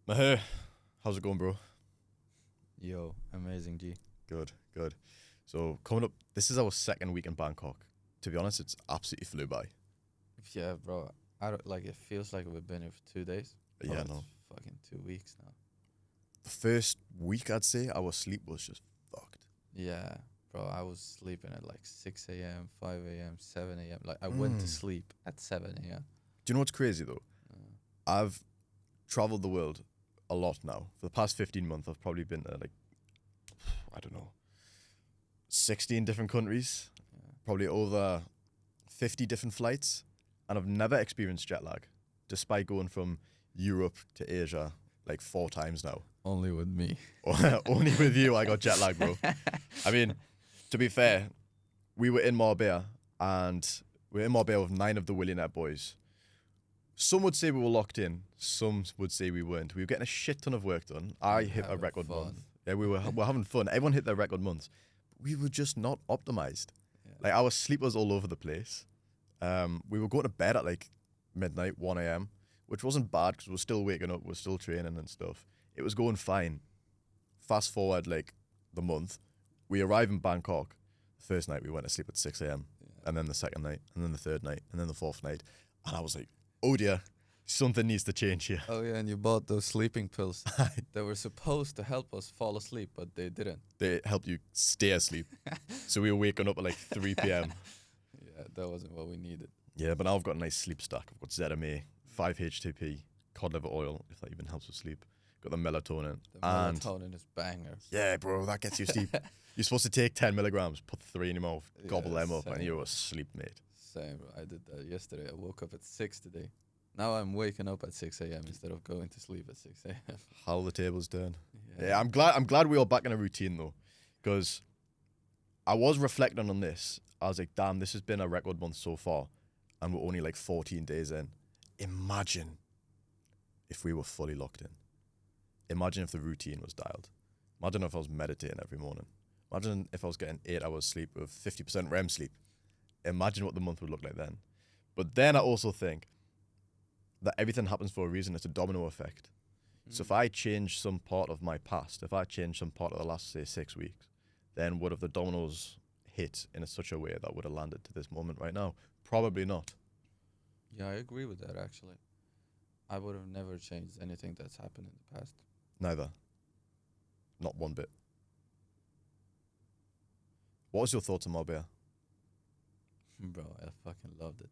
Maher, how's it going, bro? Yo, amazing G. Good, good. So coming up, this is our second week in Bangkok. To be honest, it's absolutely flew by. Yeah, bro. I don't like it. Feels like we've been here for 2 days. But Oh, yeah, it's no. fucking 2 weeks now. The first week, I'd say, our sleep was just fucked. Yeah, bro. I was sleeping at like 6 a.m., 5 a.m., 7 a.m. Like I went to sleep at 7 a.m. Do you know what's crazy though? Uh, I've traveled the world a lot now. For the past 15 months, I've probably been to like, I don't know, 16 different countries, yeah. probably over 50 different flights, and I've never experienced jet lag, despite going from Europe to Asia like 4 times now. Only with me. Only with you, I got jet lag, bro. I mean, to be fair, we were in Marbella, and we were in Marbella with 9 of the Willionaire boys. Some would say we were locked in. Some would say we weren't. We were getting a shit ton of work done. I hit a Having record fun. month. Yeah, we're having fun. Everyone hit their record months. We were just not optimized. Yeah. Like our sleep was all over the place. We were going to bed at like midnight, 1 a.m., which wasn't bad because we're still waking up, we're still training and stuff. It was going fine. Fast forward like the month, we arrive in Bangkok. The first night we went to sleep at 6 a.m. Yeah. and then the second night, and then the third night, and then the fourth night, and I was like, oh dear, something needs to change here. Oh yeah, and you bought those sleeping pills. They were supposed to help us fall asleep, but they didn't. They help you stay asleep. So we were waking up at like 3 p.m. Yeah, that wasn't what we needed. Yeah, but now I've got a nice sleep stack. I've got ZMA, 5-HTP, cod liver oil, if that even helps with sleep. Got the melatonin. The And melatonin is banger. yeah, bro, that gets you sleep. You're supposed to take 10 milligrams, put 3 in your mouth, gobble Yeah, them up, and same. you're asleep, mate. Same, bro. I did that yesterday. I woke up at 6 today. Now I'm waking up at 6 a.m. instead of going to sleep at 6 a.m. How the tables turn. Yeah, I'm glad we are back in a routine though, because I was reflecting on this. I was like, damn, this has been a record month so far, and we're only like 14 days in. Imagine if we were fully locked in. Imagine if the routine was dialed. Imagine if I was meditating every morning. Imagine if I was getting 8 hours sleep with 50% REM sleep. Imagine what the month would look like then. But then I also think that everything happens for a reason. It's a domino effect. So if I change some part of my past, if I change some part of the last, say, 6 weeks, then would have the dominoes hit in such a way that would have landed to this moment right now? Probably not. Yeah, I agree with that actually. I would have never changed anything that's happened in the past. Neither. Not one bit. What was your thoughts on Marbella? Bro, I fucking loved it.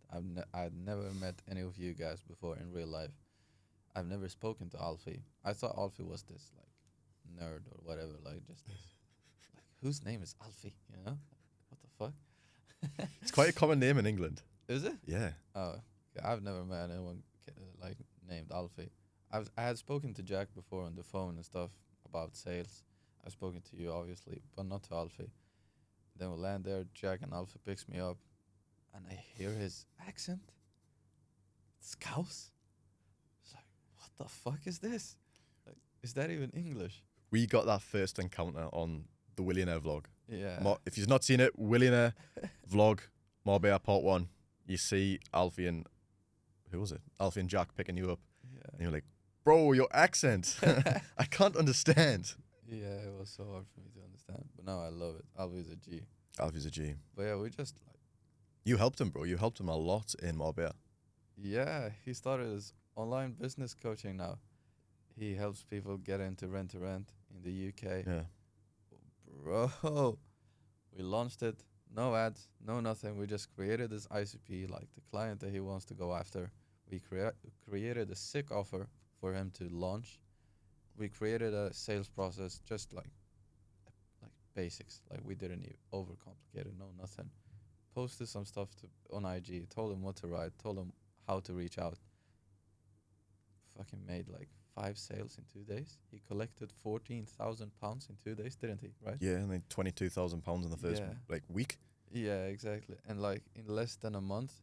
I'd never met any of you guys before in real life. I've never spoken to Alfie. I thought Alfie was this like nerd or whatever, like just this like whose name is Alfie, you know? What the fuck? It's quite a common name in England. Is it? Yeah. Oh, okay. I've never met anyone like named Alfie. I had spoken to Jack before on the phone and stuff about sales. I've spoken to you obviously, but not to Alfie. Then we land there. Jack and Alfie picks me up, and I hear his accent. Scouse. It's like, what the fuck is this? Like, is that even English? We got that first encounter on the Willionaire vlog. Yeah. If you've not seen it, Willionaire vlog, Marbella part 1. You see Alfie and, who was it? Alfie and Jack picking you up. And you're like, bro, your accent. I can't understand. Yeah, it was so hard for me to understand, but now I love it. Alfie's a G. Alfie's a G. But yeah, we just like. You helped him, bro. You helped him a lot in Marbella. Yeah, he started his online business coaching now. He helps people get into rent to rent in the UK. Yeah. Bro, we launched it. No ads, no nothing. We just created this ICP, like the client that he wants to go after. We created a sick offer for him to launch. We created a sales process, just like basics. Like we didn't even overcomplicate it, no nothing. Posted some stuff on IG, told him what to write, told him how to reach out. Fucking made like 5 sales in 2 days. He collected £14,000 in 2 days, didn't he? Right? Yeah, and then £22,000 in the first Yeah. week. Yeah, exactly. And like in less than a month,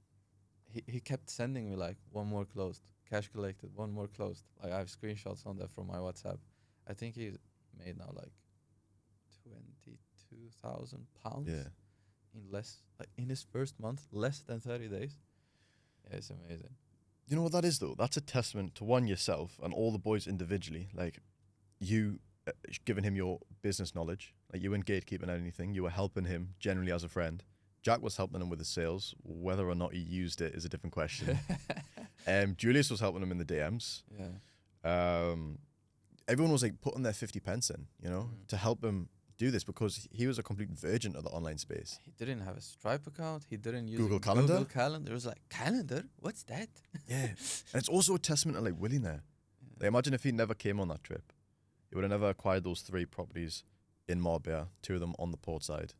he kept sending me like one more closed, cash collected, one more closed. Like I have screenshots on that from my WhatsApp. I think he made now like £22,000 Yeah. in less, like in his first month, less than 30 days. Yeah, it's amazing. You know what that is though? That's a testament to one, yourself and all the boys individually. Like you giving him your business knowledge. Like you weren't gatekeeping anything. You were helping him generally as a friend. Jack was helping him with his sales. Whether or not he used it is a different question. Julius was helping him in the DMs. Yeah. Everyone was like putting their 50 pence in, you know, to help him do this because he was a complete virgin of the online space. He didn't have a Stripe account. He didn't use Google Calendar? Google Calendar. It was like, calendar? What's that? Yeah. And it's also a testament to like Willie there. Like, imagine if he never came on that trip. He would have never acquired those 3 properties in Marbella, 2 of them on the port side.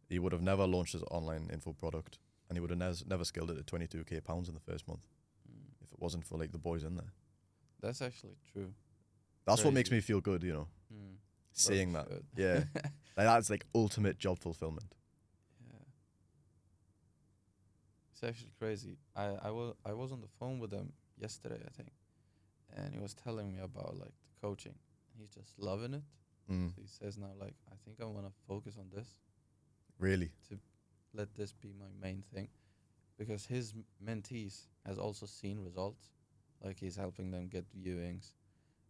He would have never launched his online info product, and he would have never scaled it to 22k pounds in the first month if it wasn't for like the boys in there. That's actually true. That's Crazy. what makes me feel good, you know, seeing that. Should. Yeah. Like that's like ultimate job fulfillment. Yeah. It's actually crazy. I was on the phone with him yesterday, I think, and he was telling me about like the coaching. He's just loving it. Mm. So he says now, like, I think I want to focus on this. Really? To let this be my main thing, because his mentees has also seen results. Like he's helping them get viewings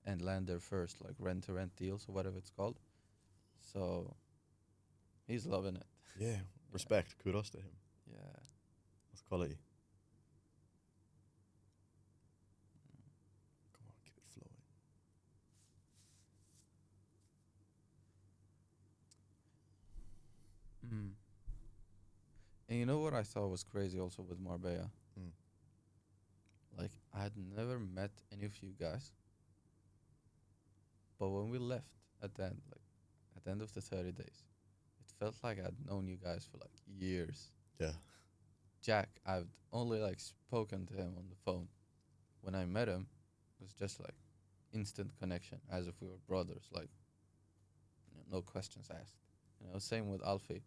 and land their first like rent-to-rent deals or whatever it's called. So he's loving it. Yeah. Respect. Kudos to him. Yeah. That's quality. Come on, keep it flowing. And you know what I thought was crazy also with Marbella? Mm. Like I had never met any of you guys, but when we left at the end, like at the end of the 30 days, it felt like I'd known you guys for like years. Yeah. Jack, I've only like spoken to him on the phone. When I met him, it was just like instant connection, as if we were brothers. Like, no questions asked. Same with Alfie.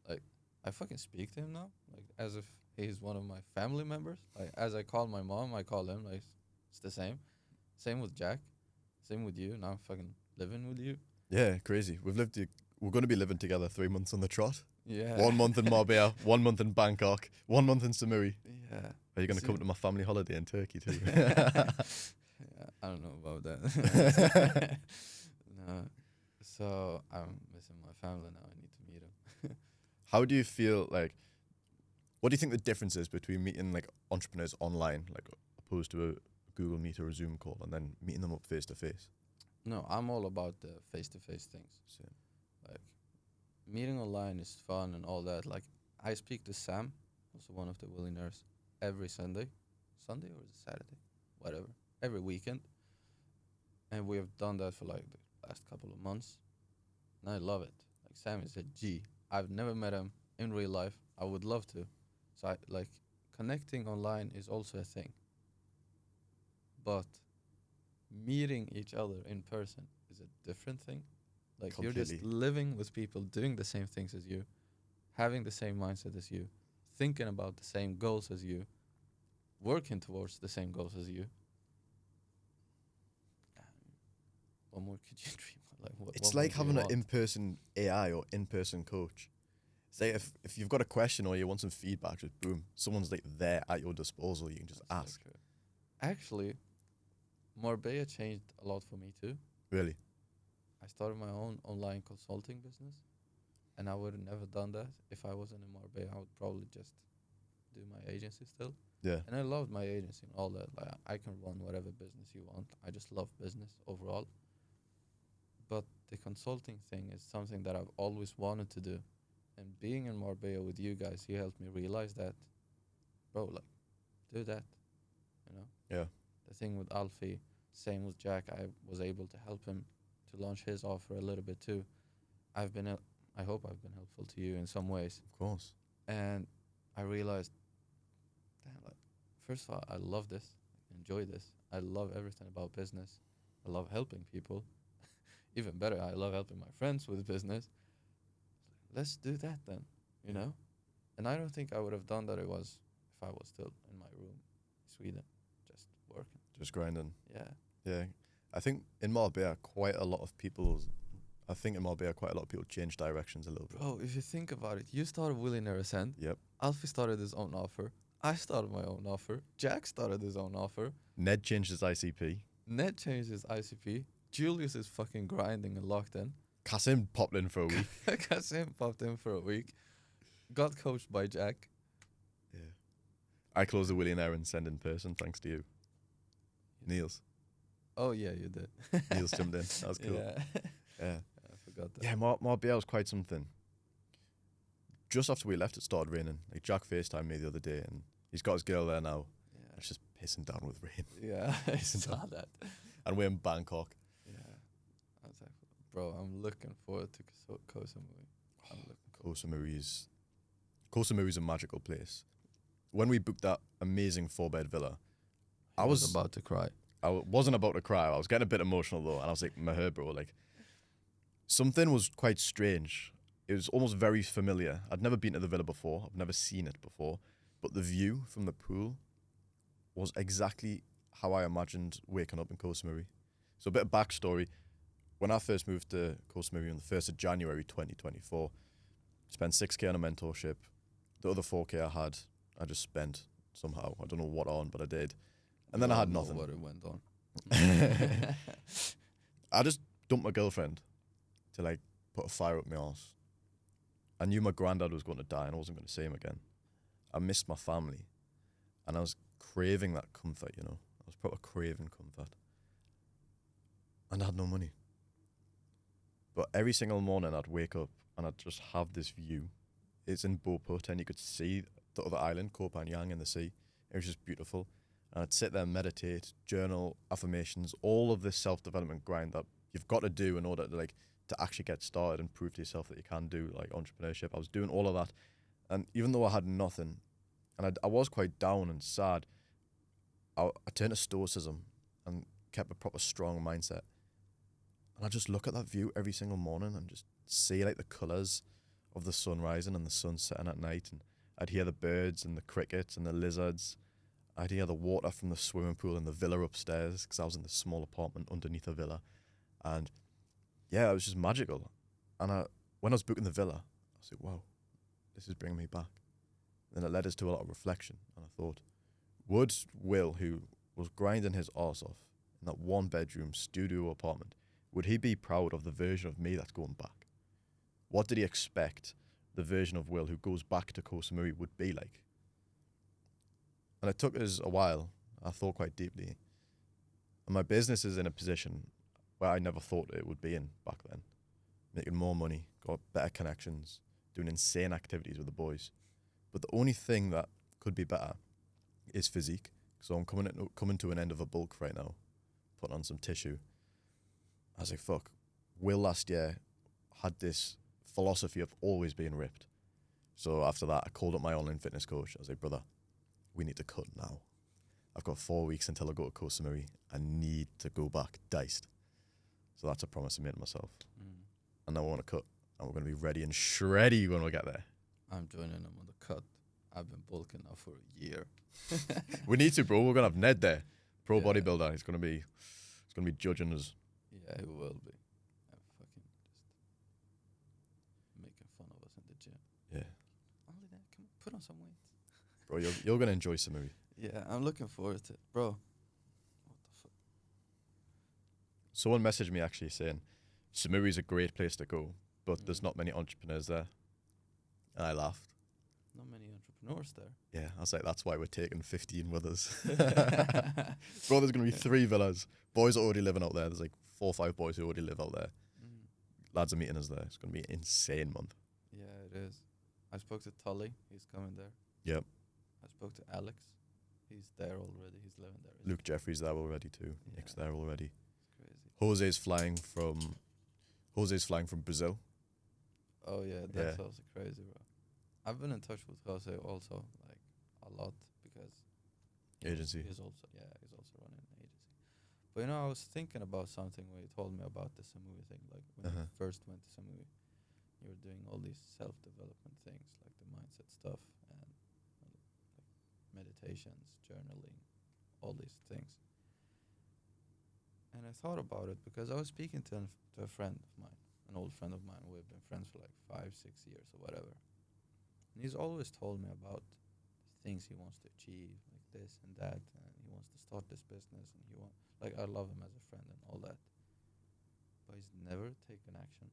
Like, I fucking speak to him now, like as if he's one of my family members. Like, as I call my mom, I call him. Like, it's the same. Same with Jack. Same with you. Now I'm fucking living with you. Yeah, crazy. We're going to be living together 3 months on the trot. Yeah. 1 month in Marbella, 1 month in Bangkok, 1 month in Samui. Yeah. Are you going to come to my family holiday in Turkey too? Yeah, I don't know about that. No. So I'm missing my family now. I need to meet him. How do you feel like, what do you think the difference is between meeting like entrepreneurs online, like opposed to a Google Meet or a Zoom call, and then meeting them up face to face? No, I'm all about the face-to-face things. Same. Like, meeting online is fun and all that. Like, I speak to Sam, also one of the millionaires, every Sunday. Sunday or is it Saturday? Whatever. Every weekend. And we have done that for like the last couple of months. And I love it. Like, Sam is a G. I've never met him in real life. I would love to. So, connecting online is also a thing. But meeting each other in person is a different thing. Like, Completely. you're just living with people doing the same things as you, having the same mindset as you, thinking about the same goals as you, working towards the same goals as you. What more could you dream of? It's what like more do having you an want? in-person AI or in-person coach. Say if you've got a question or you want some feedback, just boom, someone's like there at your disposal. You can just That's so ask. true. Actually, Marbella changed a lot for me too. Really? I started my own online consulting business, and I would have never done that if I wasn't in Marbella. I would probably just do my agency still. Yeah. And I loved my agency and all that. Like, I can run whatever business you want. I just love business overall. But the consulting thing is something that I've always wanted to do. And being in Marbella with you guys, you helped me realize that, bro, like, do that, Yeah. The thing with Alfie, same with Jack. I was able to help him to launch his offer a little bit too. I hope I've been helpful to you in some ways. Of course. And I realized, damn, like, first of all, I love this, enjoy this. I love everything about business. I love helping people. Even better, I love helping my friends with business. Let's do that then, And I don't think I would have done that if I was still in my room in Sweden, just working. Just grinding. Yeah. Yeah. I think in Marbella, quite a lot of people change directions a little bit. Bro, if you think about it, you started Willionaire Ascent. Yep. Alfie started his own offer. I started my own offer. Jack started his own offer. Ned changed his ICP. Ned changed his ICP. Julius is fucking grinding and locked in. Kasim popped in for a week. Kasim popped in for a week. Got coached by Jack. Yeah. I closed the Willionaire and send in person thanks to you. Niels. Oh, yeah, you did. Niels jumped in. That was cool. Yeah. Yeah. I forgot that. Yeah, Marbella was quite something. Just after we left, it started raining. Like, Jack FaceTimed me the other day, and he's got his girl there now. Yeah. It's just pissing down with rain. Yeah, I saw that. And we're in Bangkok. Yeah. I was like, bro, I'm looking forward to Koh Samui. I'm looking Koh Samui is a magical place. When we booked that amazing 4-bed villa, I was about to cry. I wasn't about to cry. I was getting a bit emotional though, and I was like, "Maher, bro, like something was quite strange. It was almost very familiar. I'd never been to the villa before. I've never seen it before, but the view from the pool was exactly how I imagined waking up in Koh Samui. So a bit of backstory: when I first moved to Koh Samui on the 1st of January 2024, spent 6K on a mentorship. The other 4K I had, I just spent somehow. I don't know what on, but I did. And then I had nothing. What it went on. I just dumped my girlfriend to like put a fire up my arse. I knew my granddad was going to die and I wasn't going to see him again. I missed my family and I was craving that comfort, you know. I was proper craving comfort. And I had no money. But every single morning I'd wake up and I'd just have this view. It's in Boput and you could see the other island, Koh Phangan, in the sea. It was just beautiful. And I'd sit there and meditate, journal, affirmations, all of this self-development grind that you've got to do in order to to actually get started and prove to yourself that you can do like entrepreneurship. I was doing all of that. And even though I had nothing, and I was quite down and sad, I turned to stoicism and kept a proper strong mindset. And I just look at that view every single morning and just see like the colours of the sun rising and the sun setting at night. And I'd hear the birds and the crickets and the lizards. I'd hear the water from the swimming pool in the villa upstairs because I was in this small apartment underneath a villa. And yeah, it was just magical. And when I was booking the villa, I was like, wow, this is bringing me back. Then it led us to a lot of reflection. And I thought, would Will, who was grinding his arse off in that 1-bedroom studio apartment, would he be proud of the version of me that's going back? What did he expect the version of Will who goes back to Koh Samui would be like? And it took us a while. I thought quite deeply. And my business is in a position where I never thought it would be in back then. Making more money, got better connections, doing insane activities with the boys. But the only thing that could be better is physique. So I'm coming to an end of a bulk right now, putting on some tissue. I was like, fuck. Will last year had this philosophy of always being ripped. So after that, I called up my online fitness coach. I was like, brother, we need to cut now. I've got 4 weeks until I go to Koh Samui. I need to go back diced. So that's a promise I made to myself. And now I want to cut. And we're going to be ready and shreddy when we get there. I'm joining them on the cut. I've been bulking now for a year. We need to, bro. We're going to have Ned there. Pro bodybuilder. He's going to be judging us. Yeah, he will be. I'm fucking just making fun of us in the gym. Yeah. Only that. Come on, put on some weight. Bro, you're going to enjoy Samui. Yeah, I'm looking forward to it. Bro, what the fuck? Someone messaged me actually saying, Samui is a great place to go, but there's not many entrepreneurs there. And I laughed. Not many entrepreneurs there. Yeah, I was like, that's why we're taking 15 with us. Bro, there's going to be 3 villas. Boys are already living out there. There's like 4 or 5 boys who already live out there. Lads are meeting us there. It's going to be an insane month. Yeah, it is. I spoke to Tully. He's coming there. Yep. I spoke to Alex. He's there already. He's living there. Luke Jeffrey's there already too. Yeah. Nick's there already. It's crazy. Jose's flying from Brazil. Oh yeah, that's also crazy, bro. I've been in touch with Jose also, like a lot, because Agency. he's also running an agency. But you know, I was thinking about something when you told me about the Samui thing, like when you first went to Samui, you were doing all these self-development things, like the mindset stuff and like meditations, journaling, all these things. And I thought about it because I was speaking to a friend of mine, an old friend of mine. We've been friends for like 5-6 years or whatever. And he's always told me about things he wants to achieve, like this and that, and he wants to start this business, and I love him as a friend and all that, but he's never taken action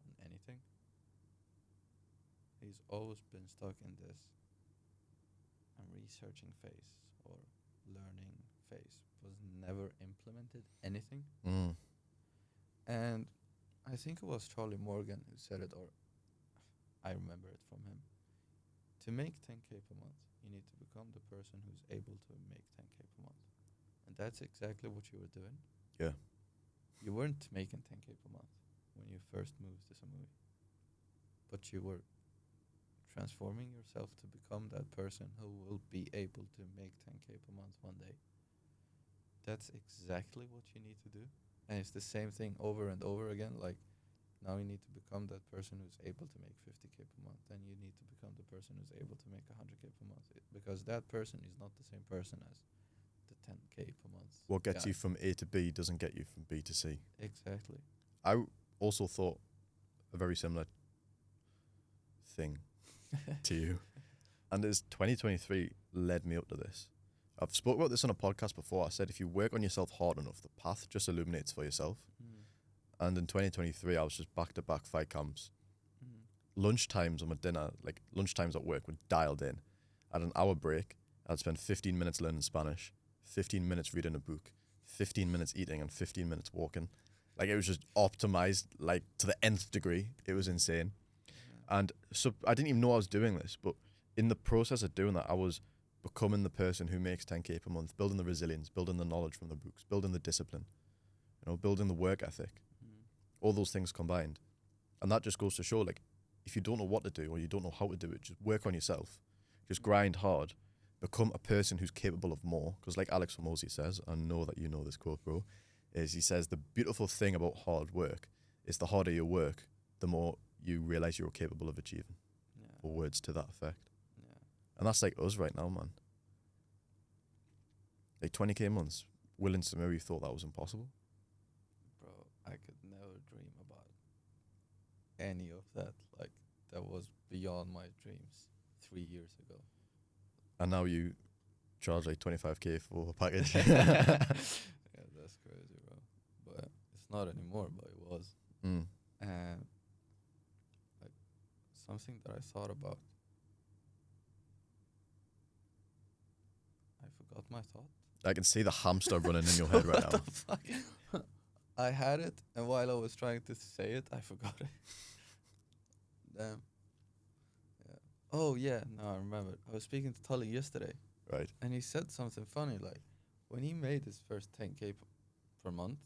on anything. He's always been stuck in this researching phase or learning phase, was never implemented anything. And I think it was Charlie Morgan who said it, or I remember it from him. To make 10K per month, you need to become the person who's able to make 10K per month. And that's exactly what you were doing. Yeah. You weren't making 10K per month when you first moved to some movie, but you were transforming yourself to become that person who will be able to make 10K per month one day. That's exactly what you need to do. And it's the same thing over and over again. Like, now you need to become that person who's able to make 50K per month. Then you need to become the person who's able to make 100K per month. Because that person is not the same person as the 10K per month. What gets guy. you from A to B doesn't get you from B to C. Exactly. I also thought a very similar thing to you. And as 2023 led me up to this. I've spoke about this on a podcast before. I said if you work on yourself hard enough, the path just illuminates for yourself. And in 2023, I was just back-to-back fight camps. Lunchtimes on my dinner, like lunchtimes at work, were dialed in. I had an hour break. I'd spend 15 minutes learning Spanish, 15 minutes reading a book, 15 minutes eating, and 15 minutes walking. Like, it was just optimized, like, to the nth degree. It was insane. And so I didn't even know I was doing this, but in the process of doing that, I was becoming the person who makes 10K per month, building the resilience, building the knowledge from the books, building the discipline, building the work ethic, all those things combined. And that just goes to show, like, if you don't know what to do or you don't know how to do it, just work on yourself, just grind hard, become a person who's capable of more. Because like Alex Hormozy says, I know that you know this quote, bro, is he says the beautiful thing about hard work is the harder you work, the more you realize you're capable of achieving. Or words to that effect. And that's like us right now, man. Like 20K months. Will and Samiri thought that was impossible. Bro, I could never dream about any of that. Like, that was beyond my dreams 3 years ago. And now you charge like 25K for a package. Yeah, that's crazy, bro. But it's not anymore, but it was. And like, something that I thought about. I forgot my thought. I can see the hamster running in your head right now. What the fuck? I had it, and while I was trying to say it, I forgot it. Damn. Yeah. Oh, yeah. No, I remember. I was speaking to Tully yesterday. Right. And he said something funny, like, when he made his first 10K per month,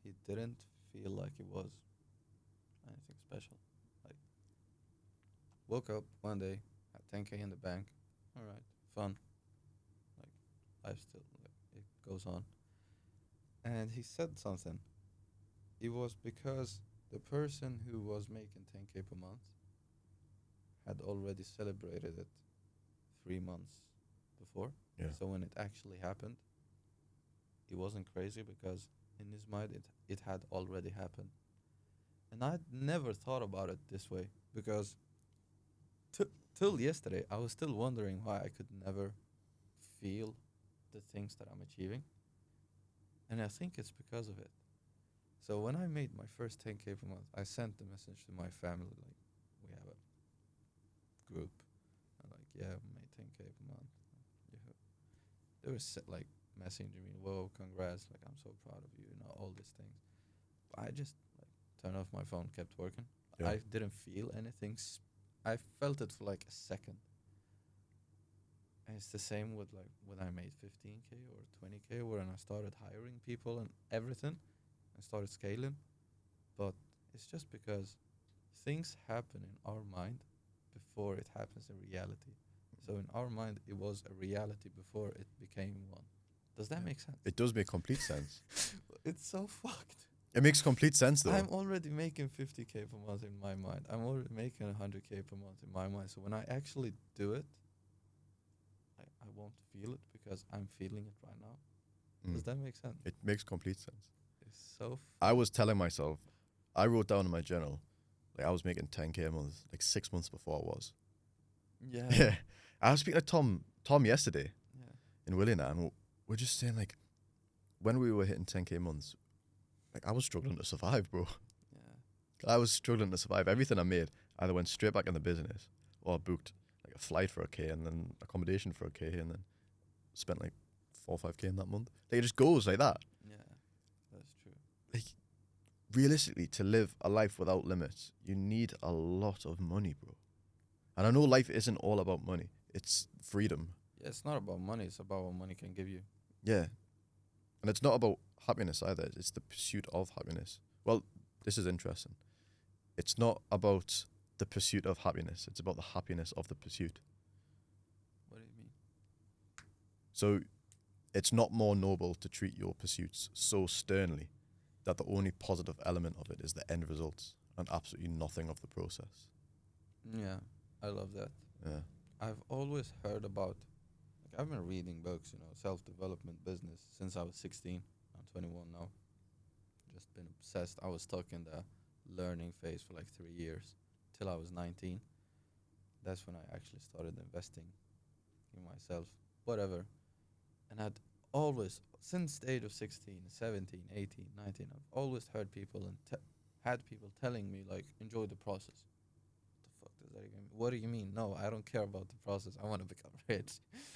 he didn't feel like it was anything special. Like, woke up one day, had 10K in the bank. All right, fun. Like, life still, like, it goes on. And he said something. It was because the person who was making 10K per month had already celebrated it 3 months before. Yeah. So when it actually happened, it wasn't crazy because in his mind it had already happened. And I'd never thought about it this way because till yesterday I was still wondering why I could never feel the things that I'm achieving. And I think it's because of it. So when I made my first 10K per month, I sent the message to my family, like, we have a group. I'm like, yeah, we made 10K per month. Yeah. They were like messaging me, whoa, congrats, like, I'm so proud of you, all these things. But I just like turned off my phone, kept working. Yeah. I didn't feel anything. I felt it for like a second. And it's the same with like when I made 15K or 20K, when I started hiring people and everything, and started scaling. But it's just because things happen in our mind before it happens in reality. So in our mind, it was a reality before it became one. Does that make sense? It does make complete sense. It's so fucked. It makes complete sense, though. I'm already making 50K per month in my mind. I'm already making 100K per month in my mind. So when I actually do it, I won't feel it because I'm feeling it right now. Does that make sense? It makes complete sense. It's so I was telling myself, I wrote down in my journal, like I was making 10K a month, like 6 months before I was. Yeah. Yeah. I was speaking to Tom yesterday Yeah. in Willina, and we're just saying, like, when we were hitting 10K months, like, I was struggling to survive, bro. Yeah. I was struggling to survive. Everything I made either went straight back in the business or I booked like a flight for a K and then accommodation for a K and then spent like 4 or 5K in that month. Like, it just goes like that. Yeah. That's true. Like, realistically, to live a life without limits, you need a lot of money, bro. And I know life isn't all about money. It's freedom. Yeah, it's not about money. It's about what money can give you. Yeah. And it's not about happiness either. It's the pursuit of happiness. Well, this is interesting. It's not about the pursuit of happiness. It's about the happiness of the pursuit. What do you mean? So it's not more noble to treat your pursuits so sternly that the only positive element of it is the end results and absolutely nothing of the process. Yeah, I love that. Yeah. I've always heard about, like, I've been reading books, self-development business since I was 16. I'm 21 now. Just been obsessed. I was stuck in the learning phase for like 3 years till I was 19. That's when I actually started investing in myself, whatever. And I'd always, since the age of 16, 17, 18, 19, I've always heard people and had people telling me, like, enjoy the process. What the fuck does that even mean? What do you mean? No, I don't care about the process. I want to become rich.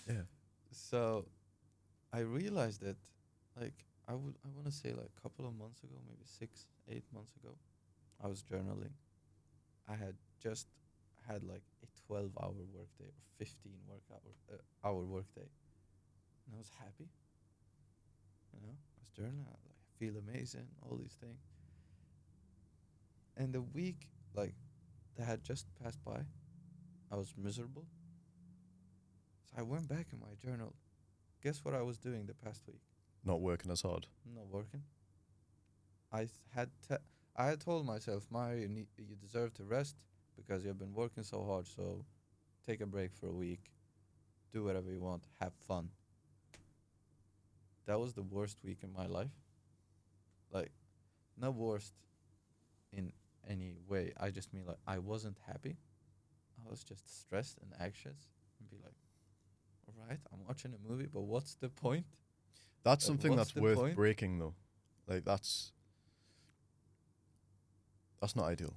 Yeah. So I realized that, like, I want to say, like, a couple of months ago, maybe 6, 8 months ago, I was journaling. I had just had like a 12-hour workday or 15 hour workday, and I was happy. I was journaling. I feel amazing. All these things. And the week, like, that had just passed by, I was miserable. So I went back in my journal. Guess what I was doing the past week? Not working as hard. Not working. I had told myself, Mario, you deserve to rest because you've been working so hard. So take a break for a week, do whatever you want, have fun. That was the worst week in my life. Like, not worst in any way. I just mean, like, I wasn't happy. I was just stressed and anxious and be like, all right, I'm watching a movie, but what's the point? That's something what's that's the worth point? breaking, though. Like, that's not ideal.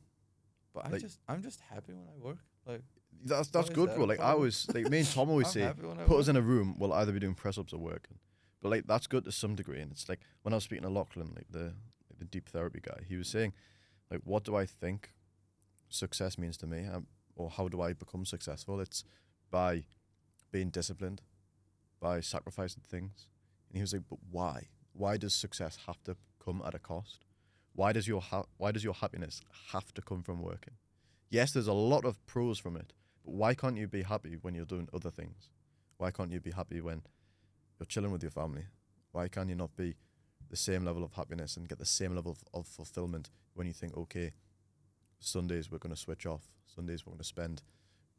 But Like, I'm just happy when I work. Like, that's why is good, that bro. a Like, I problem? was, like, me and Tom always I'm say, happy when I put us work. in a room, we'll either be doing press-ups or working. But, like, that's good to some degree. And it's like, when I was speaking to Lachlan, like the deep therapy guy, he was saying, like, what do I think success means to me? Or how do I become successful? It's by being disciplined, by sacrificing things. And he was like, but why? Why does success have to come at a cost? Why does your happiness have to come from working? Yes, there's a lot of pros from it, but why can't you be happy when you're doing other things? Why can't you be happy when you're chilling with your family? Why can you not be the same level of happiness and get the same level of fulfillment when you think, okay, Sundays we're going to switch off. Sundays we're going to spend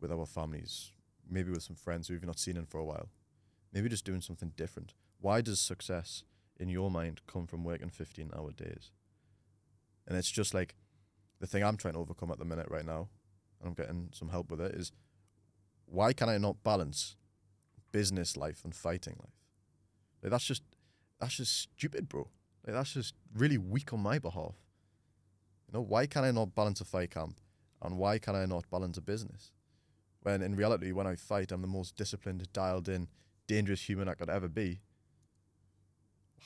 with our families, maybe with some friends who we've not seen in for a while. Maybe just doing something different. Why does success in your mind come from working 15-hour days? And it's just like the thing I'm trying to overcome at the minute right now, and I'm getting some help with it, is why can I not balance business life and fighting life? Like, that's just stupid, bro. Like, that's just really weak on my behalf. Why can I not balance a fight camp, and why can I not balance a business? When in reality, when I fight, I'm the most disciplined, dialed in, dangerous human I could ever be.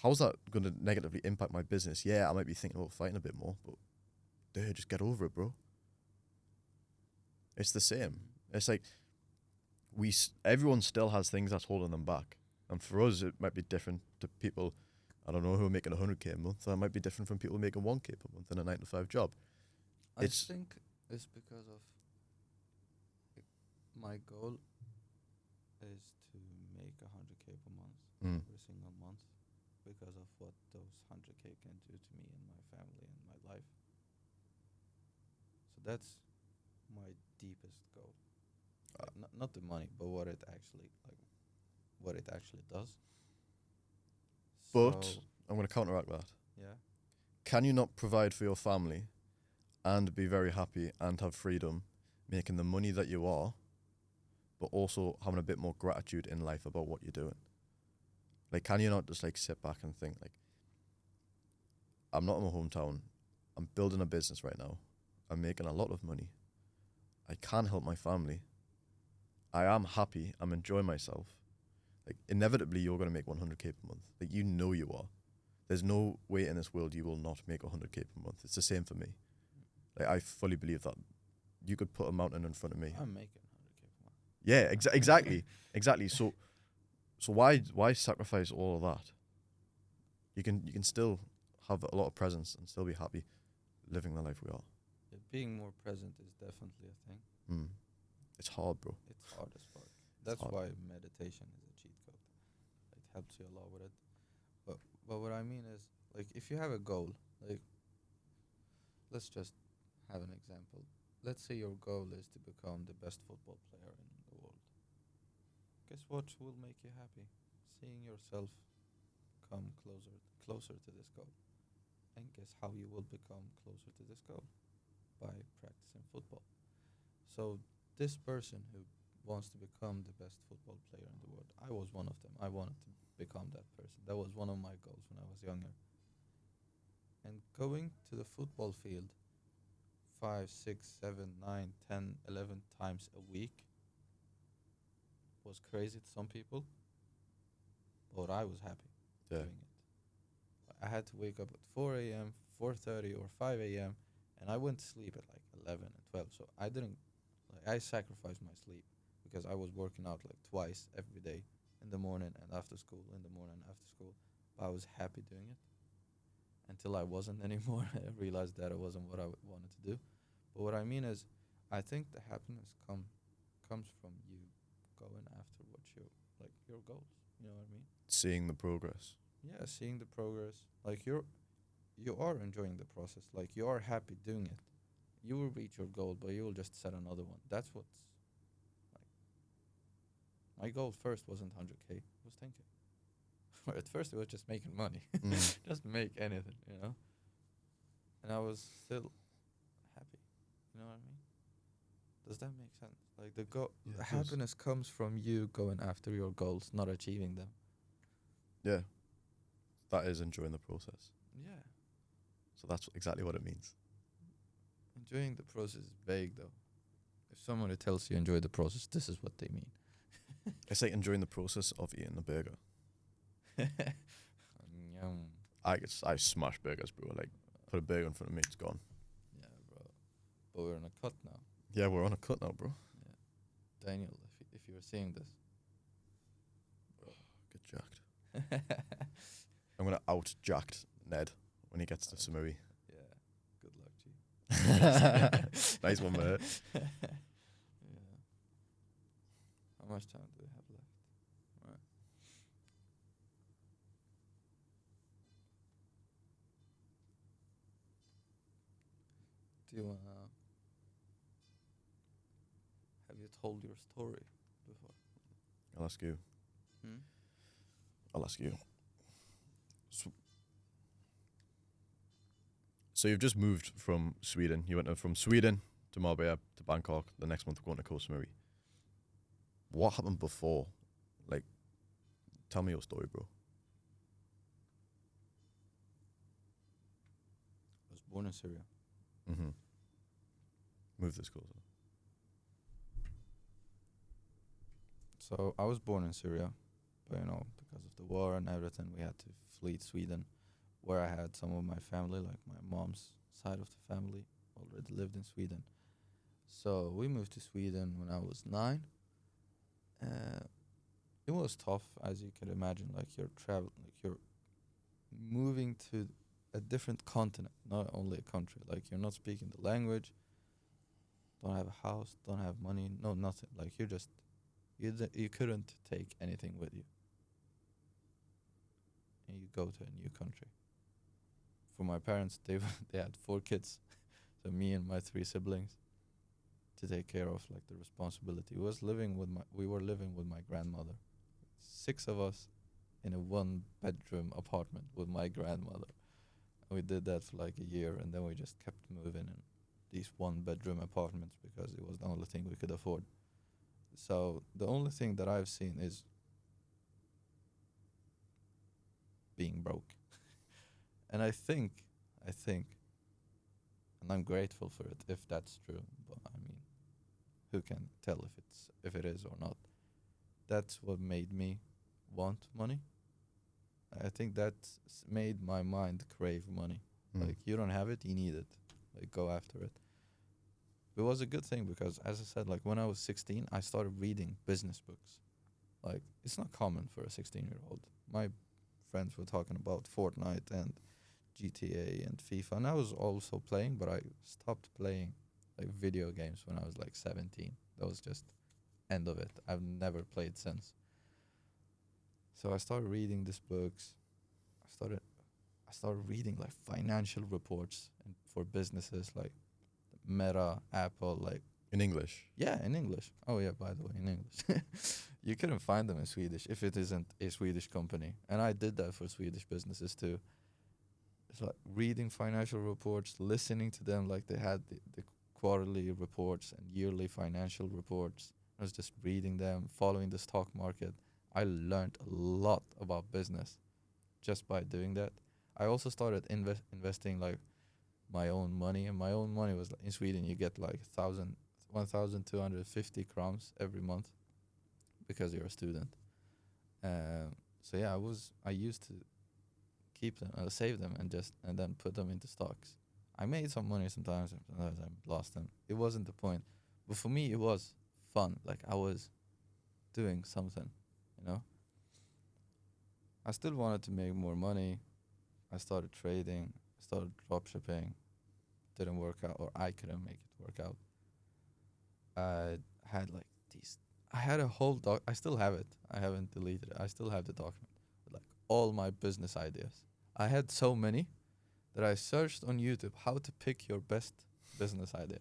How's that going to negatively impact my business? Yeah, I might be thinking about fighting a bit more, but dude, just get over it, bro. It's the same. It's like everyone still has things that's holding them back. And for us, it might be different to people, I don't know, who are making 100K a month. That might be different from people making 1K per month in a 9-to-5 job. I think it's because of my goal is to make 100K per month every single month because of what those 100K can do to me and my family and my life. So that's my deepest goal. Not the money, but what it actually does. But So, I'm going to counteract that. yeah. Can you not provide for your family and be very happy and have freedom making the money that you are, but also having a bit more gratitude in life about what you're doing. Like, can you not just like sit back and think like, I'm not in my hometown. I'm building a business right now. I'm making a lot of money. I can help my family. I am happy. I'm enjoying myself. Like, inevitably, you're going to make 100K per month. Like, you know you are. There's no way in this world you will not make 100K per month. It's the same for me. Like, I fully believe that. You could put a mountain in front of me. I'm making 100K per month. Yeah, exactly. So why sacrifice all of that? You can still have a lot of presence and still be happy living the life we are. Yeah, being more present is definitely a thing. It's hard, bro. It's hard as fuck. That's why meditation is a cheat code. It helps you a lot with it. But what I mean is, like, if you have a goal, like, let's just have an example. Let's say your goal is to become the best football player in the world. Guess what will make you happy? Seeing yourself come closer to this goal. And guess how you will become closer to this goal? By practicing football. So this person who wants to become the best football player in the world, I was one of them. I wanted to become that person. That was one of my goals when I was younger. And going to the football field 5, 6, 7, 9, 10, 11 times a week was crazy to some people, but I was happy doing it. I had to wake up at 4 a.m., 4:30 or 5 a.m., and I went to sleep at like 11 and 12. So I sacrificed my sleep because I was working out like twice every day, in the morning and after school, But I was happy doing it until I wasn't anymore. I realized that it wasn't what I wanted to do. But what I mean is, I think the happiness comes from you going after your goals. You know what I mean? Seeing the progress. Yeah, seeing the progress. Like, you are enjoying the process. Like, you are happy doing it. You will reach your goal, but you will just set another one. That's what's like. My goal first wasn't 100K. It was 10K. At first, it was just making money. Just make anything, you know. And I was still happy. You know what I mean? Does that make sense? Like, the happiness comes from you going after your goals, not achieving them. Yeah. That is enjoying the process. Yeah. So that's exactly what it means. Enjoying the process is vague, though. If someone tells you enjoy the process, this is what they mean. It's like enjoying the process of eating a burger. Yum. I smash burgers, bro. Like, put a burger in front of me, it's gone. Yeah, bro. But we're on a cut now. Yeah, we're on a cut now, bro. Yeah. Daniel, if you're seeing this, Get jacked. I'm gonna out jacked Ned when he gets to Samui. Yeah. Good luck, G. Nice one, mate. Yeah. How much time do we have left? Right. Do you have you told your story before? I'll ask you. I'll ask you. So you've just moved from Sweden. You went from Sweden to Marbella to Bangkok. The next month we're going to Koh Samui. What happened before? Like, tell me your story, bro. I was born in Syria. Move this closer. So I was born in Syria, but because of the war and everything, we had to flee Sweden, where I had some of my family, like my mom's side of the family, already lived in Sweden. So we moved to Sweden when I was 9. It was tough, as you can imagine. Like, you're moving to a different continent, not only a country. Like, you're not speaking the language, don't have a house, don't have money, no nothing. Like, you couldn't take anything with you, and you go to a new country. For my parents, they had 4 kids, so me and my 3 siblings, to take care of, like, the responsibility. We were living with my grandmother, 6 of us in a 1-bedroom apartment with my grandmother. And we did that for like a year, and then we just kept moving in these 1-bedroom apartments because it was the only thing we could afford. So the only thing that I've seen is being broke. And I think, and I'm grateful for it if that's true. But I mean, who can tell if it is or not? That's what made me want money. I think made my mind crave money. Mm. Like, you don't have it, you need it. Like, go after it. It was a good thing because, as I said, like when I was 16, I started reading business books. Like, it's not common for a 16-year-old. My friends were talking about Fortnite and GTA and FIFA, and I was also playing, but I stopped playing like video games when I was like 17. That was just end of it. I've never played since. So I started reading these books. I started reading like financial reports and for businesses like Meta, Apple, like In English. yeah, in English. Oh yeah, by the way, in English. You couldn't find them in Swedish if it isn't a Swedish company. And I did that for Swedish businesses too. It's like reading financial reports, listening to them like they had the quarterly reports and yearly financial reports. I was just reading them, following the stock market. I learned a lot about business just by doing that. I also started investing like my own money, and my own money was in Sweden. You get like 1,250 crowns every month because you're a student. So yeah, I used to keep them, save them, and then put them into stocks. I made some money sometimes, and sometimes I lost them. It wasn't the point, but for me it was fun. Like, I was doing something, you know. I still wanted to make more money. I started trading. I started drop shipping. Didn't work out, or I couldn't make it work out. I had like these. I had a whole doc. I still have it. I haven't deleted it. I still have the document with like all my business ideas. I had so many that I searched on YouTube how to pick your best business idea.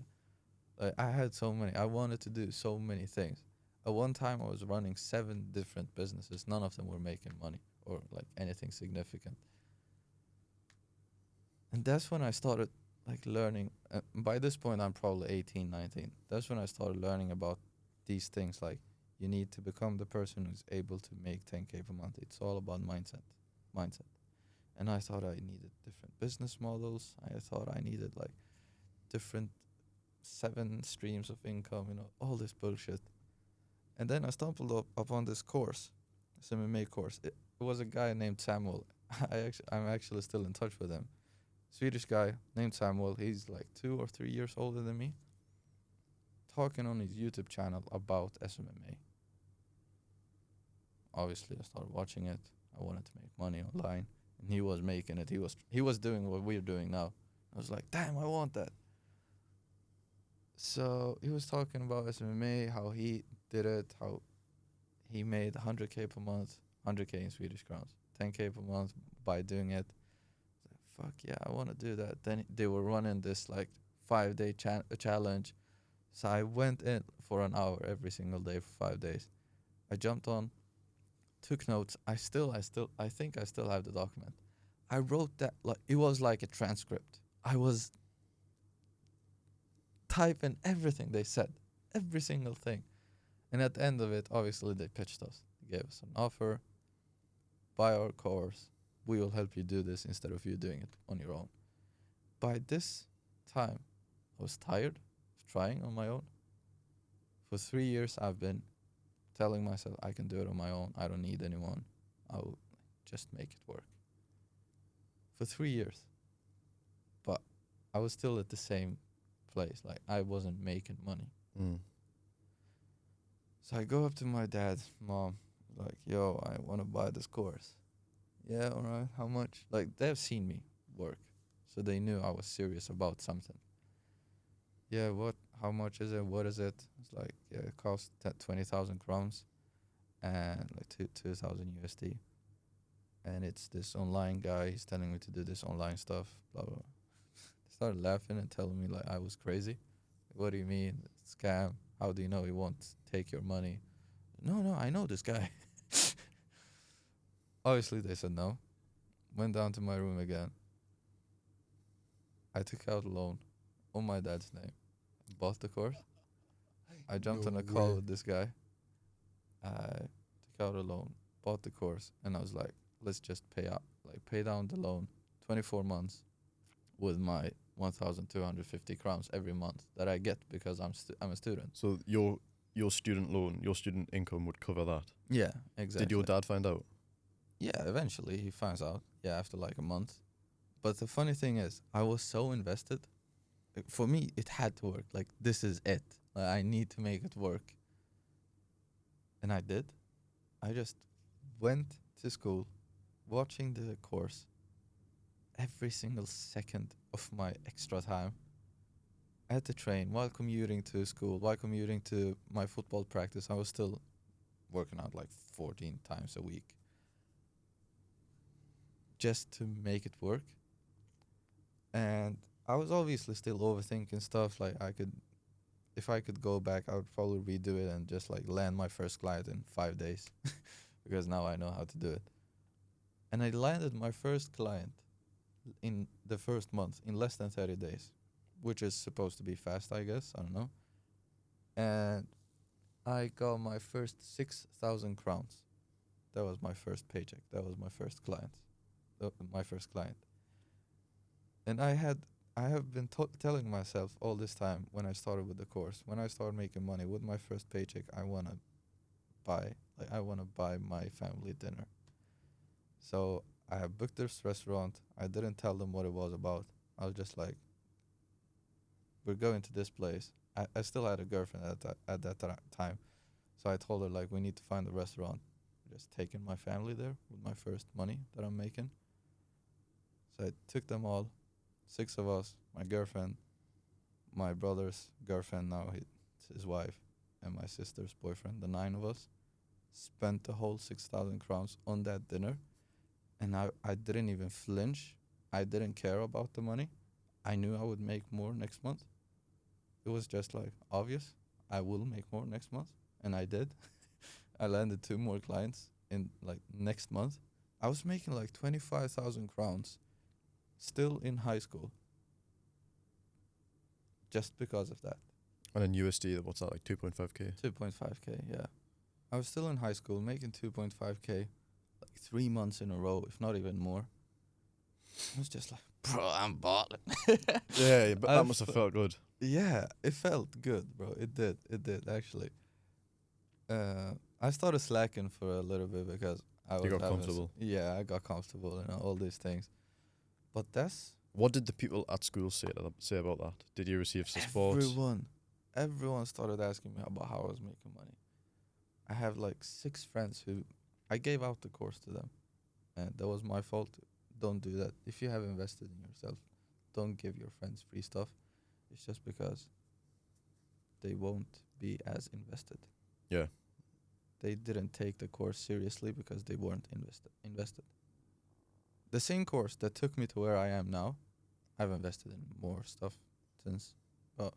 Like, I had so many. I wanted to do so many things. At one time, I was running 7 different businesses. None of them were making money or like anything significant. And that's when I started like learning. By this point, I'm probably 18, 19. That's when I started learning about these things. Like, you need to become the person who's able to make 10K per month. It's all about mindset. And I thought I needed different business models. I thought I needed like different 7 streams of income, all this bullshit. And then I stumbled upon this course, this MMA course. It was a guy named Samuel. I'm actually still in touch with him. Swedish guy named Samuel. He's like 2 or 3 years older than me. Talking on his YouTube channel about SMMA. Obviously, I started watching it. I wanted to make money online, and he was making it. He was doing what we're doing now. I was like, damn, I want that. So he was talking about SMMA, how he did it, how he made 100K per month, 100K in Swedish crowns, 10K per month by doing it. Fuck yeah, I want to do that. Then they were running this like 5-day challenge. So I went in for an hour every single day for 5 days. I jumped on, took notes. I think I still have the document. I wrote that like it was like a transcript. I was typing everything they said, every single thing. And at the end of it, obviously they pitched us. They gave us an offer. Buy our course. We will help you do this instead of you doing it on your own. By this time, I was tired of trying on my own. For 3 years, I've been telling myself I can do it on my own. I don't need anyone. I'll just make it work. For 3 years. But I was still at the same place. Like, I wasn't making money. Mm. So I go up to my dad, mom, like, yo, I want to buy this course. Yeah, all right, how much? Like, they've seen me work, so they knew I was serious about something. Yeah, how much is it? What is it? It's like, yeah, it costs 20,000 crowns and like 2,000 USD. And it's this online guy, he's telling me to do this online stuff, blah, blah, blah. They started laughing and telling me like I was crazy. What do you mean? Scam? How do you know he won't take your money? No, I know this guy. Obviously, they said no. Went down to my room again. I took out a loan on my dad's name. Bought the course. I jumped on a call with this guy. I took out a loan, bought the course, and I was like, let's just pay down the loan 24 months with my 1,250 crowns every month that I get because I'm a student. So your student loan, your student income would cover that. Yeah, exactly. Did your dad find out? Yeah, eventually he finds out. Yeah, after like a month. But the funny thing is, I was so invested. For me, it had to work. Like, this is it. Like, I need to make it work. And I did. I just went to school, watching the course every single second of my extra time at the train, while commuting to school, while commuting to my football practice. I was still working out like 14 times a week just to make it work. And I was obviously still overthinking stuff. Like, if I could go back, I would probably redo it and just like land my first client in 5 days because now I know how to do it. And I landed my first client in the first month in less than 30 days, which is supposed to be fast, I guess. I don't know. And I got my first 6,000 crowns. That was my first paycheck. That was my first client. My first client. And I have been telling myself all this time when I started with the course, when I started making money with my first paycheck, I wanna buy my family dinner. So I have booked this restaurant. I didn't tell them what it was about. I was just like, we're going to this place. I still had a girlfriend at that time. So I told her, like, we need to find a restaurant. Just taking my family there with my first money that I'm making. So I took them all, 6 of us, my girlfriend, my brother's girlfriend, now his wife, and my sister's boyfriend, the 9 of us, spent the whole 6,000 crowns on that dinner. And I didn't even flinch. I didn't care about the money. I knew I would make more next month. It was just like obvious. I will make more next month. And I did. I landed 2 more clients in like next month. I was making like 25,000 crowns still in high school. Just because of that. And in USD, what's that, like 2.5k? 2.5k, yeah. I was still in high school making 2.5k like 3 months in a row, if not even more. I was just like, bro, I'm balling. Yeah, but that must have felt good. Yeah, it felt good, bro. It did actually. I started slacking for a little bit because You got comfortable. Yeah, I got comfortable and all these things. But What did the people at school say about that? Did you receive support? Everyone started asking me about how I was making money. I have like 6 friends who I gave out the course to them, and that was my fault. Don't do that. If you have invested in yourself, don't give your friends free stuff. It's just because they won't be as invested. Yeah. They didn't take the course seriously because they weren't invested. The same course that took me to where I am now, I've invested in more stuff since, but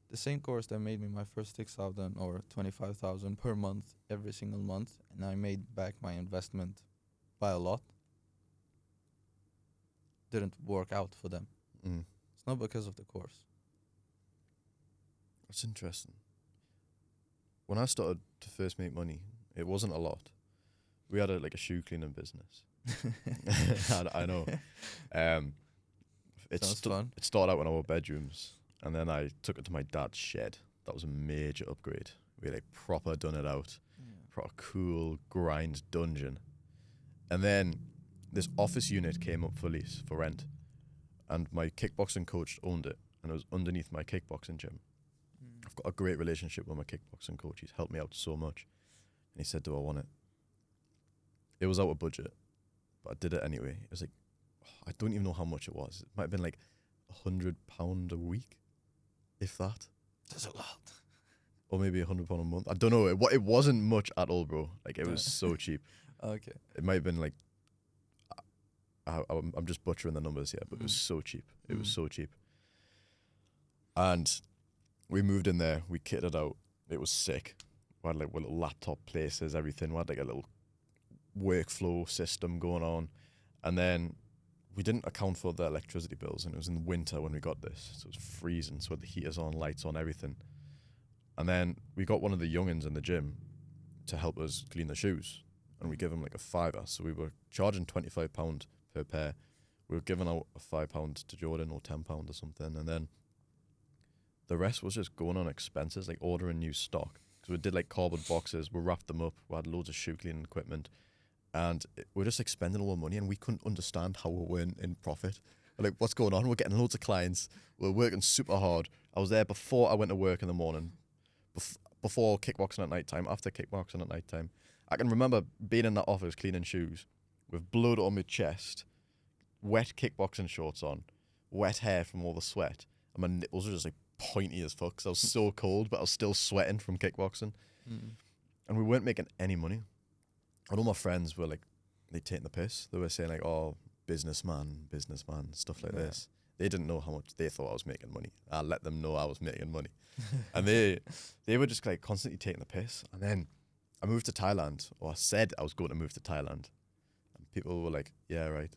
the same course that made me my first 6,000 or 25,000 per month every single month, and I made back my investment by a lot, didn't work out for them. It's not because of the course. That's interesting. When I started to first make money, it wasn't a lot. We had a shoe cleaning business. I know. Sounds fun. It started out in our bedrooms, and then I took it to my dad's shed. That was a major upgrade. We had proper done it out, proper cool grind dungeon. And then this office unit came up for lease, for rent, and my kickboxing coach owned it, and it was underneath my kickboxing gym. I've got a great relationship with my kickboxing coach. He's helped me out so much. And he said, do I want it? It was out of budget, but I did it anyway. It was like, I don't even know how much it was. It might have been like £100 a week, if that. That's a lot. Or maybe £100 a month. I don't know. It wasn't much at all, bro. Like, it was so cheap. Okay. It might have been like, I'm just butchering the numbers here, but it was so cheap. It was so cheap. And we moved in there. We kitted out. It was sick. We had like little laptop places, everything. We had like a little workflow system going on. And then we didn't account for the electricity bills, and it was in the winter when we got this. So it was freezing. So we had the heaters on, lights on, everything. And then we got one of the youngins in the gym to help us clean the shoes, and we give them like a fiver. So we were charging £25 per pair. We were giving out a £5 to Jordan or £10 or something, and then the rest was just going on expenses, like ordering new stock. Because we did like cardboard boxes, we wrapped them up, we had loads of shoe cleaning equipment, and we're just like spending all our money, and we couldn't understand how we were in profit. We're like, what's going on? We're getting loads of clients. We're working super hard. I was there before I went to work in the morning, before kickboxing at night time, after kickboxing at night time. I can remember being in that office cleaning shoes with blood on my chest, wet kickboxing shorts on, wet hair from all the sweat, and my nipples were just like pointy as fuck because I was so cold, but I was still sweating from kickboxing. And we weren't making any money. And all my friends were like, they taking the piss. They were saying like, oh, businessman, stuff like this. They didn't know how much they thought I was making money. I let them know I was making money. And they were just like constantly taking the piss. And then I moved to Thailand, or I said I was going to move to Thailand. And people were like, yeah, right.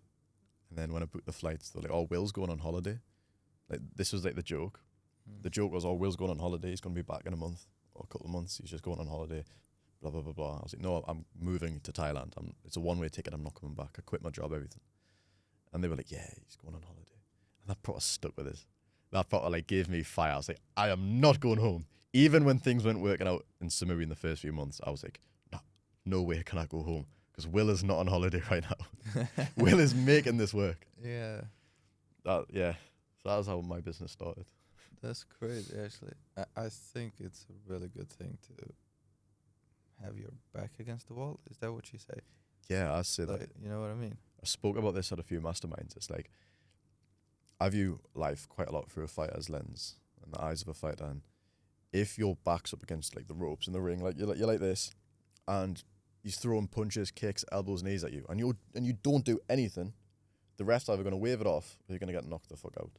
And then when I booked the flights, they were like, oh, Will's going on holiday. Like, this was like the joke. The joke was, oh, Will's going on holiday. He's going to be back in a month or a couple of months. He's just going on holiday. Blah, blah, blah, blah. I was like, no, I'm moving to Thailand. It's a one-way ticket. I'm not coming back. I quit my job, everything. And they were like, yeah, he's going on holiday. And that proper stuck with us. That proper like gave me fire. I was like, I am not going home. Even when things weren't working out in Samui in the first few months, I was like, no way can I go home. Because Will is not on holiday right now. Will is making this work. Yeah. So that was how my business started. That's crazy, actually. I think it's a really good thing to have your back against the wall. Is that what you say? Yeah, I say Like, that. you know what I mean? I spoke about this at a few masterminds. It's like, I view life quite a lot through a fighter's lens and the eyes of a fighter. And if your back's up against like the ropes in the ring, like you're like this, and he's throwing punches, kicks, elbows, knees at you, and you don't do anything, the ref's either going to wave it off or you're going to get knocked the fuck out.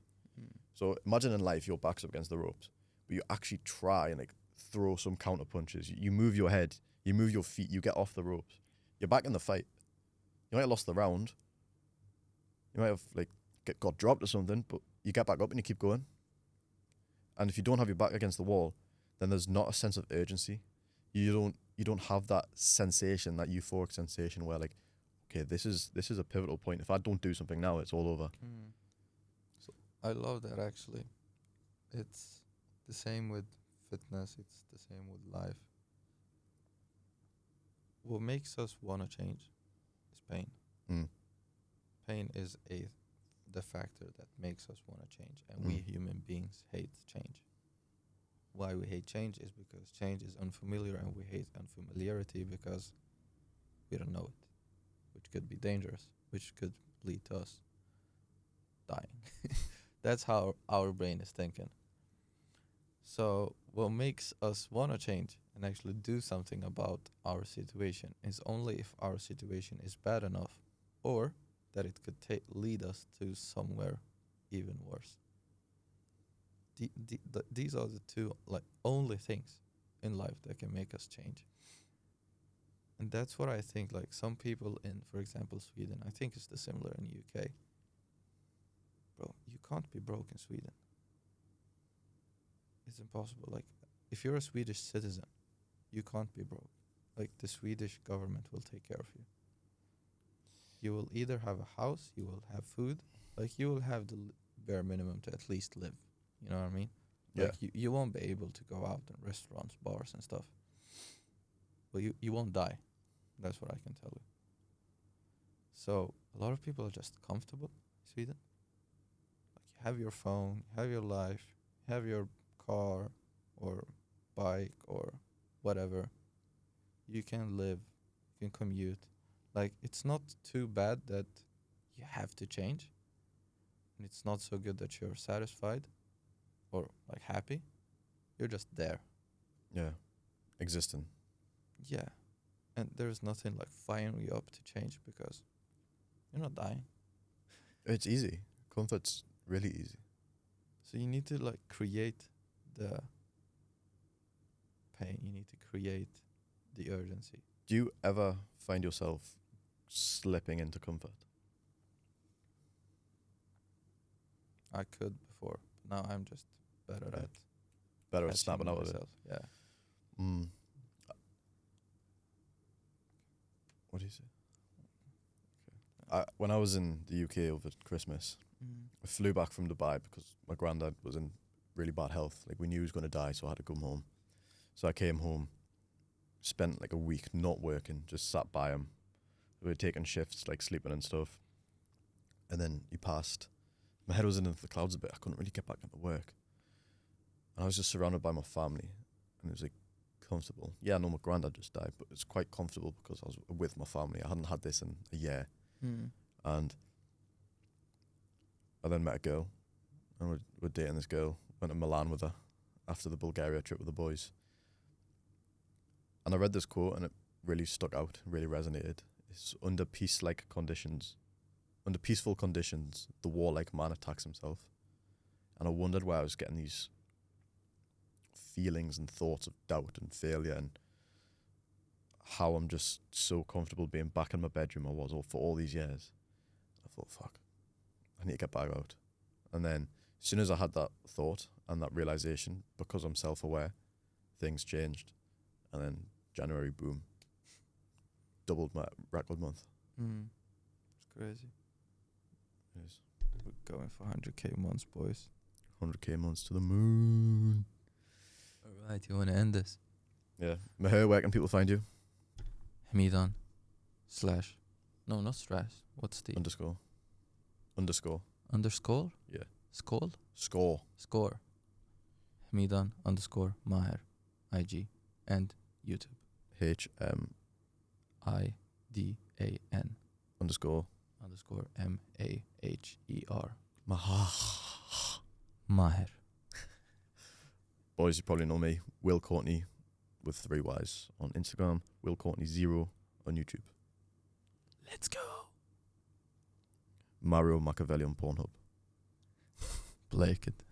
So imagine in life your back's up against the ropes, but you actually try and like throw some counter punches. You move your head, you move your feet, you get off the ropes. You're back in the fight. You might have lost the round. You might have like got dropped or something, but you get back up and you keep going. And if you don't have your back against the wall, then there's not a sense of urgency. You don't have that sensation, that euphoric sensation where like, okay, this is a pivotal point. If I don't do something now, it's all over. So I love that, actually. It's the same with fitness. It's the same with life. What makes us want to change is pain. Pain is the factor that makes us want to change. And we human beings hate change. Why we hate change is because change is unfamiliar, and we hate unfamiliarity because we don't know it, which could be dangerous, which could lead to us dying. That's how our brain is thinking. So what makes us want to change and actually do something about our situation is only if our situation is bad enough, or that it could lead us to somewhere even worse. These are the two like only things in life that can make us change. And that's what I think, like some people in, for example, Sweden, I think it's the similar in UK. Bro, you can't be broke in Sweden. It's impossible. Like, if you're a Swedish citizen, you can't be broke. Like, the Swedish government will take care of you. You will either have a house, you will have food, like you will have the bare minimum to at least live. You know what I mean? Yeah. Like you won't be able to go out in restaurants, bars and stuff. But you won't die. That's what I can tell you. So a lot of people are just comfortable in Sweden. Like, you have your phone, you have your life, you have your car or bike or whatever. You can live, you can commute. Like, it's not too bad that you have to change. And it's not so good that you're satisfied or like happy. You're just there. Yeah. Existing. Yeah. And there's nothing like firing you up to change because you're not dying. It's easy. Comfort's really easy. So you need to like create the pain. You need to create the urgency. Do you ever find yourself slipping into comfort? I could before. But now I'm just better at Better at snapping out of it. Yeah. Mm. What do you say? When I was in the UK over Christmas, I flew back from Dubai because my granddad was in really bad health. Like, we knew he was going to die, so I had to come home. So I came home, spent like a week not working, just sat by him. We were taking shifts, like sleeping and stuff. And then he passed. My head was in the clouds a bit. I couldn't really get back into work. And I was just surrounded by my family, and it was like comfortable. Yeah, I know my granddad just died, but it's quite comfortable because I was with my family. I hadn't had this in a year. And I then met a girl, and we're dating this girl. Went to Milan with her after the Bulgaria trip with the boys. And I read this quote, and it really stuck out, really resonated. It's under peaceful conditions, the warlike man attacks himself. And I wondered why I was getting these feelings and thoughts of doubt and failure, and how I'm just so comfortable being back in my bedroom I was for all these years. I thought, fuck, I need to get back out. And then as soon as I had that thought and that realization, because I'm self-aware, things changed. And then January, boom, doubled my record month. It's crazy. It is. We're going for 100k months, boys. 100k months to the moon. All right, you want to end this? Yeah. Mahir, where can people find you? Hamidan / no, not slash. What's the Underscore. underscore? Yeah. Score. Hamidan _ Maher, IG, and YouTube. HM IDAN _ MAHER. Mahir. Maher. Boys, you probably know me. Will Courtney with 3 Ys on Instagram. Will Courtney 0 on YouTube. Let's go. Mario Machiavelli on Pornhub. Blake it.